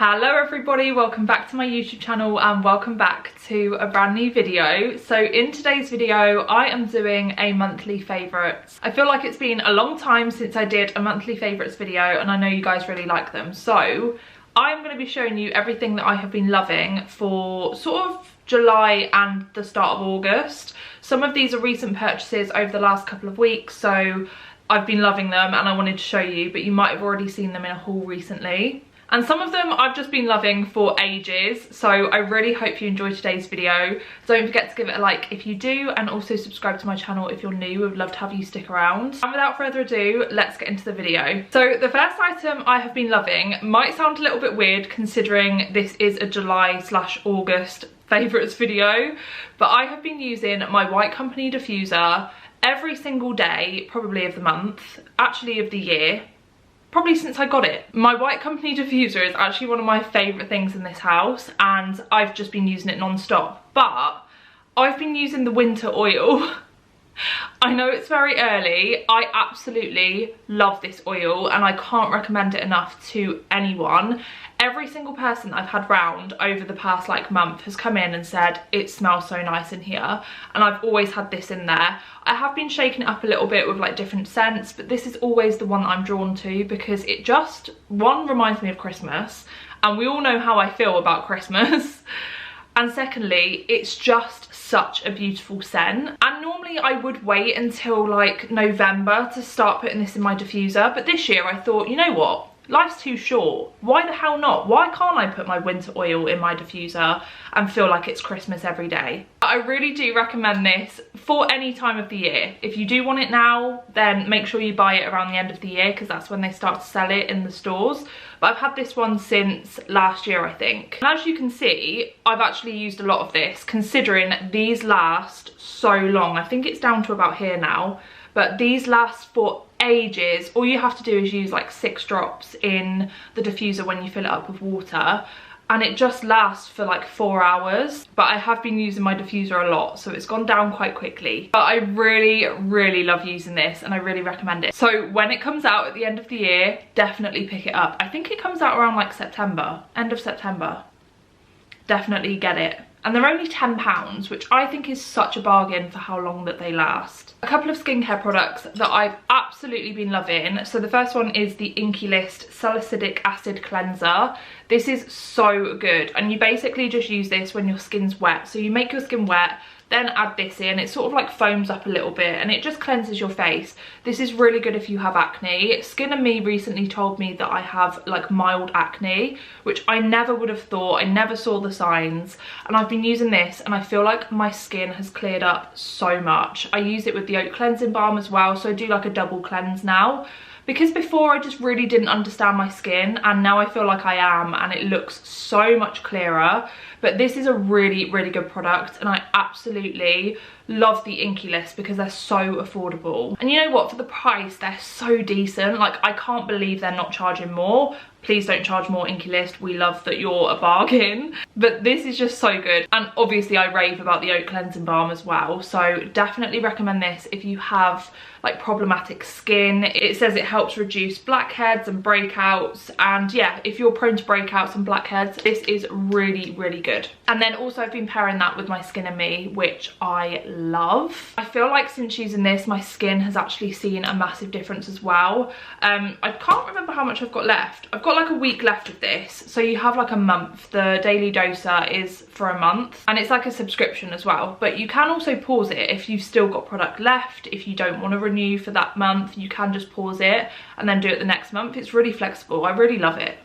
Hello everybody, welcome back to my YouTube channel and welcome back to a brand new video. So in today's video I am doing a monthly favourites. I feel like it's been a long time since I did a monthly favourites video and I know you guys really like them. So I'm going to be showing you everything that I have been loving for sort of July and the start of August. Some of these are recent purchases over the last couple of weeks, so I've been loving them and I wanted to show you, but you might have already seen them in a haul recently. And some of them I've just been loving for ages, so I really hope you enjoy today's video. Don't forget to give it a like if you do, and also subscribe to my channel if you're new. We'd love to have you stick around. And without further ado, let's get into the video. So the first item I have been loving might sound a little bit weird considering this is a July/August favourites video, but I have been using my White Company diffuser every single day, probably of the month, actually of the year. Probably since I got it. My White Company diffuser is actually one of my favourite things in this house and I've just been using it non-stop. But I've been using the winter oil. I know it's very early. I absolutely love this oil and I can't recommend it enough to anyone. Every single person I've had round over the past month has come in and said it smells so nice in here, and I've always had this in there. I have been shaking it up a little bit with different scents, but this is always the one that I'm drawn to because it just, one, reminds me of Christmas, and we all know how I feel about Christmas. And secondly, it's just such a beautiful scent. And normally I would wait until November to start putting this in my diffuser, but this year I thought, you know what? Life's too short. Why the hell not? Why can't I put my winter oil in my diffuser and feel like it's Christmas every day? I really do recommend this for any time of the year. If you do want it now, then make sure you buy it around the end of the year because that's when they start to sell it in the stores. But I've had this one since last year, I think. And as you can see, I've actually used a lot of this considering these last so long. I think it's down to about here now, but these last for ages. All you have to do is use 6 drops in the diffuser when you fill it up with water, and it just lasts for 4 hours. But I have been using my diffuser a lot, so it's gone down quite quickly. But I really love using this and I really recommend it. So when it comes out at the end of the year, definitely pick it up. I think it comes out around September, end of September. Definitely get it. And they're only £10, which I think is such a bargain for how long that they last. A couple of skincare products that I've absolutely been loving. So the first one is the Inky List Salicylic Acid Cleanser. This is so good, and you basically just use this when your skin's wet. So you make your skin wet, then add this in. It sort of foams up a little bit and it just cleanses your face. This is really good if you have acne. Skin and Me recently told me that I have mild acne, which I never would have thought. I never saw the signs, and I've been using this and I feel like my skin has cleared up so much. I use it with the Oat Cleansing Balm as well, so I do a double cleanse now. Because before I just really didn't understand my skin, and now I feel like I am, and it looks so much clearer. But this is a really good product and I absolutely love the Inky List because they're so affordable. And you know what, for the price they're so decent. I can't believe they're not charging more. Please don't charge more, Inky List. We love that you're a bargain. But this is just so good. And obviously I rave about the Oat Cleansing Balm as well. So definitely recommend this if you have problematic skin. It says it helps reduce blackheads and breakouts. And yeah, if you're prone to breakouts and blackheads, this is really good. And then also I've been pairing that with my Skin and Me, which I love. I feel like since using this, my skin has actually seen a massive difference as well. I can't remember how much I've got left. I've got a week left of this, so you have a month. The daily doser is for a month and it's a subscription as well, but you can also pause it if you've still got product left. If you don't want to renew for that month, you can just pause it and then do it the next month. It's really flexible. I really love it.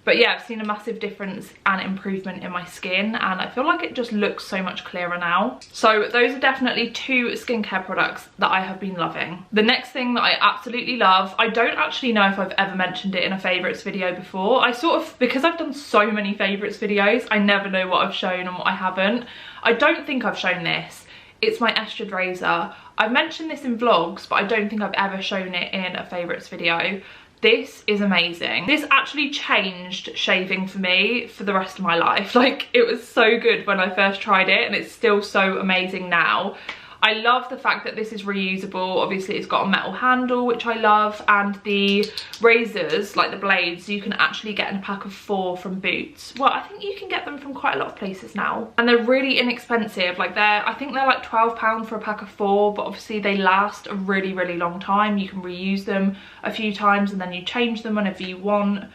But yeah, I've seen a massive difference and improvement in my skin, and I feel like it just looks so much clearer now. So those are definitely 2 skincare products that I have been loving. The next thing that I absolutely love, I don't actually know if I've ever mentioned it in a favourites video before. I because I've done so many favourites videos, I never know what I've shown and what I haven't. I don't think I've shown this. It's my Estrade razor. I've mentioned this in vlogs, but I don't think I've ever shown it in a favourites video. This is amazing. This actually changed shaving for me for the rest of my life. It was so good when I first tried it and it's still so amazing now. I love the fact that this is reusable. Obviously it's got a metal handle, which I love, and the razors, like the blades, you can actually get in a pack of 4 from Boots. Well, I think you can get them from quite a lot of places now, and they're really inexpensive. Like I think they're like £12 for a pack of 4, but obviously they last a really long time. You can reuse them a few times and then you change them whenever you want.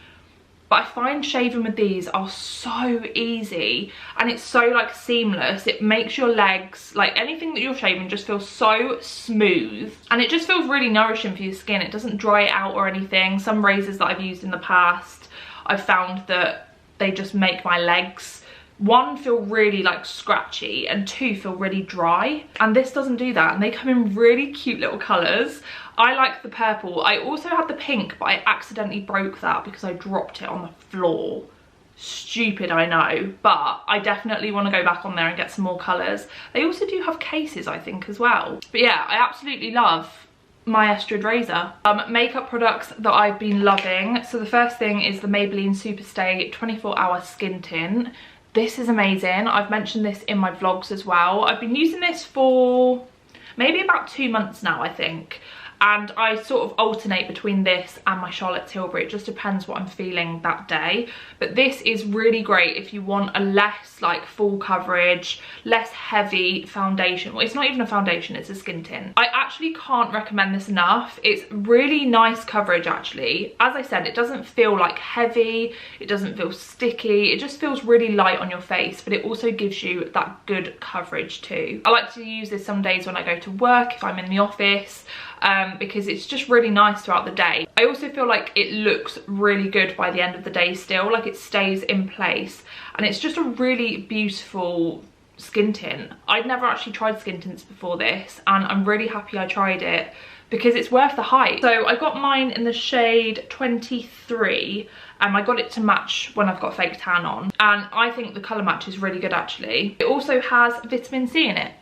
But I find shaving with these are so easy, and it's so like seamless. It makes your legs, like anything that you're shaving, just feel so smooth, and it just feels really nourishing for your skin. It doesn't dry it out or anything. Some razors that I've used in the past, I've found that they just make my legs, 1, feel really like scratchy, and 2, feel really dry. And this doesn't do that, and they come in really cute little colours. I like the purple. I also had the pink, but I accidentally broke that because I dropped it on the floor. Stupid, I know, but I definitely want to go back on there and get some more colours. They also do have cases, I think, as well. But yeah, I absolutely love my Estrid razor. Makeup products that I've been loving. So the first thing is the Maybelline Superstay 24-hour skin tint. This is amazing. I've mentioned this in my vlogs as well. I've been using this for maybe about 2 months now, I think. And I sort of alternate between this and my Charlotte Tilbury. It just depends what I'm feeling that day. But this is really great if you want a less like full coverage, less heavy foundation. Well, it's not even a foundation, it's a skin tint. I actually can't recommend this enough. It's really nice coverage actually. As I said, it doesn't feel like heavy, it doesn't feel sticky, it just feels really light on your face, but it also gives you that good coverage too. I like to use this some days when I go to work, if I'm in the office. Because it's just really nice throughout the day. I also feel like it looks really good by the end of the day still, like it stays in place, and it's just a really beautiful skin tint. I'd never actually tried skin tints before this, and I'm really happy I tried it because it's worth the hype. So I got mine in the shade 23, and I got it to match when I've got fake tan on, and I think the colour match is really good actually. It also has vitamin C in it.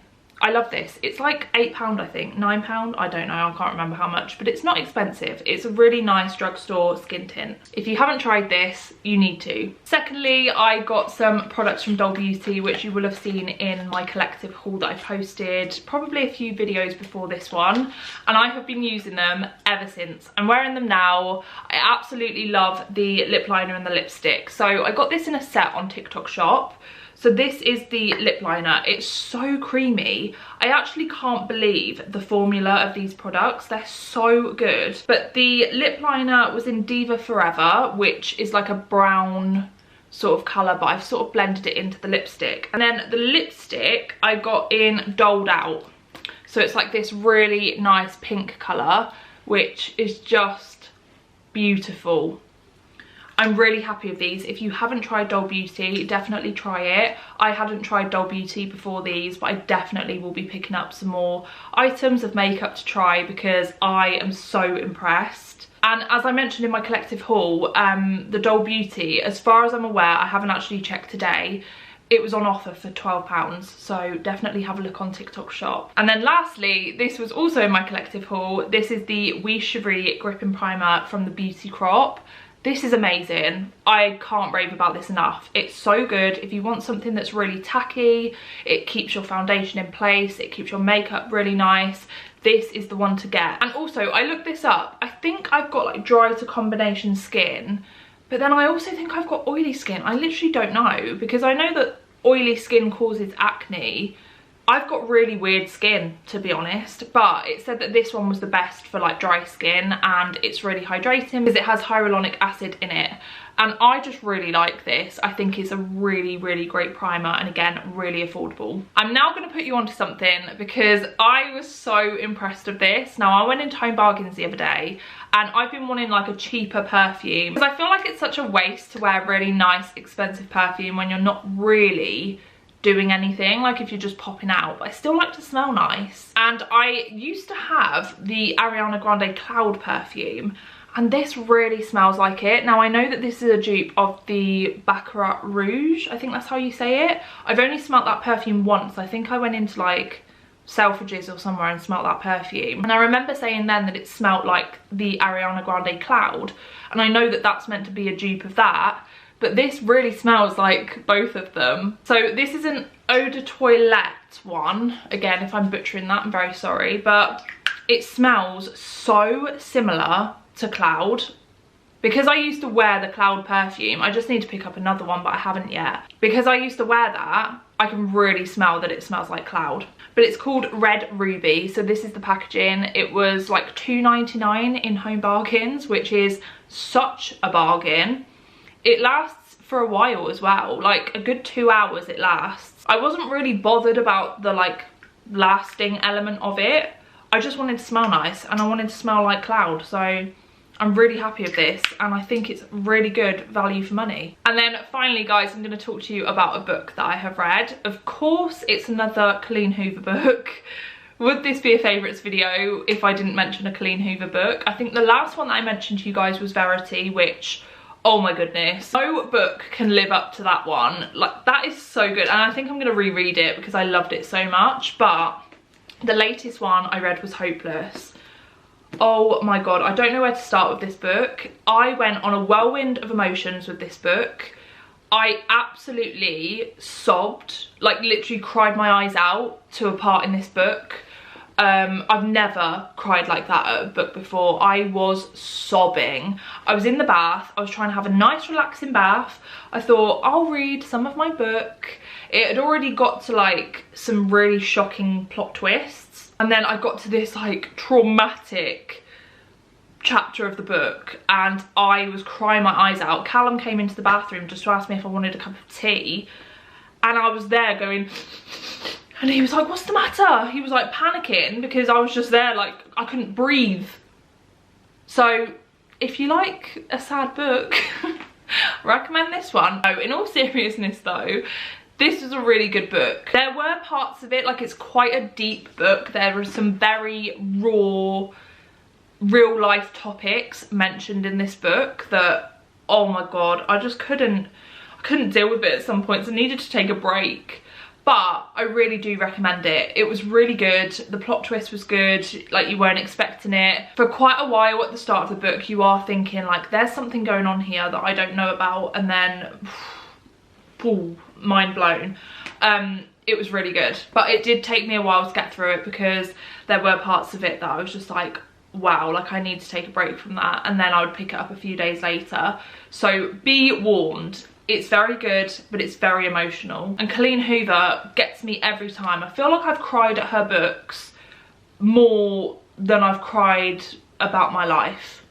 I love this. It's like £8, I think, £9, I don't know, I can't remember how much, but it's not expensive. It's a really nice drugstore skin tint. If you haven't tried this, you need to. Secondly, I got some products from Doll Beauty, which you will have seen in my collective haul that I posted probably a few videos before this one, and I have been using them ever since. I'm wearing them now. I absolutely love the lip liner and the lipstick. So I got this in a set on TikTok Shop. So this is the lip liner. It's so creamy. I actually can't believe the formula of these products. They're so good. But the lip liner was in Diva Forever, which is like a brown sort of colour, but I've sort of blended it into the lipstick. And then the lipstick I got in Doled Out. So it's like this really nice pink colour, which is just beautiful. I'm really happy with these. If you haven't tried Doll Beauty, definitely try it. I hadn't tried Doll Beauty before these, but I definitely will be picking up some more items of makeup to try because I am so impressed. And as I mentioned in my collective haul, the Doll Beauty, as far as I'm aware, I haven't actually checked today, it was on offer for £12, so definitely have a look on TikTok Shop. And then lastly, this was also in my collective haul. This is the Wee Cherie Gripping Primer from the Beauty Crop. This is amazing. I can't rave about this enough. It's so good. If you want something that's really tacky, it keeps your foundation in place, it keeps your makeup really nice, this is the one to get. And also, I looked this up. I think I've got like dry to combination skin, but then I also think I've got oily skin. I literally don't know, because I know that oily skin causes acne. I've got really weird skin, to be honest, but it said that this one was the best for like dry skin, and it's really hydrating because it has hyaluronic acid in it. And I just really like this. I think it's a really great primer, and again, really affordable. I'm now going to put you onto something because I was so impressed with this. Now, I went into Home Bargains the other day, and I've been wanting like a cheaper perfume because I feel like it's such a waste to wear really nice, expensive perfume when you're not really doing anything, like if you're just popping out. But I still like to smell nice, and I used to have the Ariana Grande Cloud perfume, and this really smells like it. Now, I know that this is a dupe of the Baccarat Rouge, I think that's how you say it. I've only smelt that perfume once. I think I went into like Selfridges or somewhere and smelt that perfume, and I remember saying then that it smelled like the Ariana Grande Cloud, and I know that that's meant to be a dupe of that. but this really smells like both of them. So this is an eau de toilette one. Again, if I'm butchering that, I'm very sorry, but it smells so similar to Cloud. Because I used to wear the Cloud perfume, I just need to pick up another one, but I haven't yet. Because I used to wear that, I can really smell that it smells like Cloud. But it's called Red Ruby, so this is the packaging. It was like £2.99 in Home Bargains, which is such a bargain. It lasts for a while as well, like a good 2 hours it lasts. I wasn't really bothered about the like lasting element of it. I just wanted to smell nice and I wanted to smell like Cloud, so I'm really happy with this and I think it's really good value for money. And then finally guys, I'm going to talk to you about a book that I have read. Of course it's another Colleen Hoover book. Would this be a favourites video if I didn't mention a Colleen Hoover book? I think the last one that I mentioned to you guys was Verity, which, oh my goodness, no book can live up to that one. Like, that is so good, and I think I'm going to reread it because I loved it so much. But the latest one I read was Hopeless. Oh my god, I don't know where to start with this book. I went on a whirlwind of emotions with this book. I absolutely sobbed, like literally cried my eyes out to a part in this book. I've never cried like that at a book before. I was sobbing. I was in the bath. I was trying to have a nice relaxing bath. I thought I'll read some of my book. It had already got to like some really shocking plot twists. And then I got to this like traumatic chapter of the book and I was crying my eyes out. Callum came into the bathroom just to ask me if I wanted a cup of tea. And I was there going, and he was like, what's the matter? He was like panicking because I was just there like I couldn't breathe. So if you like a sad book, recommend this one. Oh, in all seriousness though, this is a really good book. There were parts of it, like it's quite a deep book. There are some very raw, real life topics mentioned in this book that, oh my god, I just couldn't deal with it at some points. I needed to take a break. But I really do recommend it. It was really good. The plot twist was good. Like, you weren't expecting it. For quite a while at the start of the book, you are thinking like, there's something going on here that I don't know about. And then, ooh, mind blown. It was really good. But it did take me a while to get through it because there were parts of it that I was just like, wow, like I need to take a break from that. And then I would pick it up a few days later. So be warned. It's very good, but it's very emotional. And Colleen Hoover gets me every time. I feel like I've cried at her books more than I've cried about my life.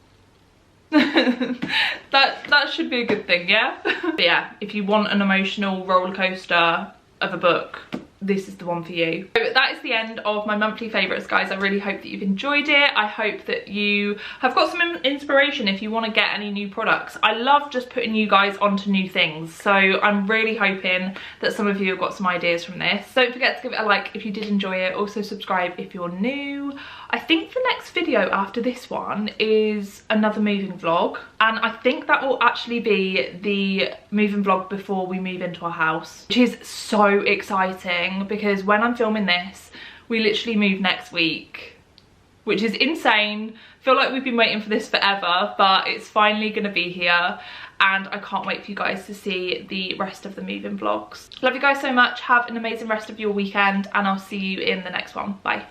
that should be a good thing, yeah? But yeah, if you want an emotional roller coaster of a book, this is the one for you. So that is the end of my monthly favourites, guys. I really hope that you've enjoyed it. I hope that you have got some inspiration if you want to get any new products. I love just putting you guys onto new things, so I'm really hoping that some of you have got some ideas from this. Don't forget to give it a like if you did enjoy it. Also subscribe if you're new. I think the next video after this one is another moving vlog, and I think that will actually be the moving vlog before we move into our house, which is so exciting because when I'm filming this, we literally move next week, which is insane. I feel like we've been waiting for this forever, but it's finally gonna be here, and I can't wait for you guys to see the rest of the moving vlogs. Love you guys so much. Have an amazing rest of your weekend, and I'll see you in the next one. Bye.